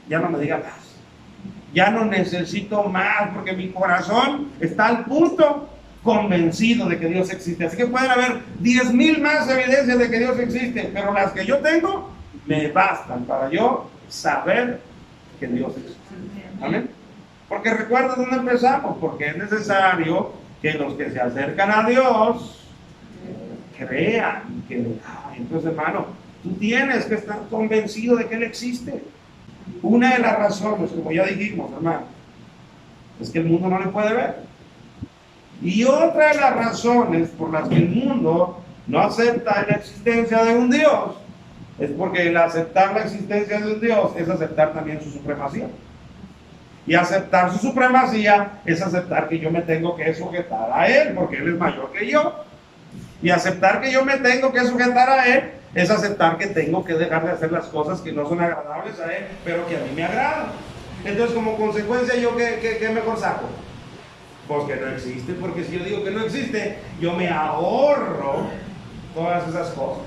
ya no me digas más? Ya no necesito más, porque mi corazón está al punto convencido de que Dios existe. Así que pueden haber 10,000 más evidencias de que Dios existe, pero las que yo tengo me bastan para yo saber que Dios existe. Amén. Porque recuerda dónde empezamos, porque es necesario que los que se acercan a Dios crean que entonces, hermano, tú tienes que estar convencido de que Él existe. Una de las razones, como ya dijimos, hermano, es que el mundo no le puede ver. Y otra de las razones por las que el mundo no acepta la existencia de un Dios es porque el aceptar la existencia de un Dios es aceptar también su supremacía. Y aceptar su supremacía es aceptar que yo me tengo que sujetar a Él, porque Él es mayor que yo. Y aceptar que yo me tengo que sujetar a Él es aceptar que tengo que dejar de hacer las cosas que no son agradables a Él, pero que a mí me agradan. Entonces, como consecuencia, ¿yo qué mejor saco? Pues que no existe, porque si yo digo que no existe, yo me ahorro todas esas cosas.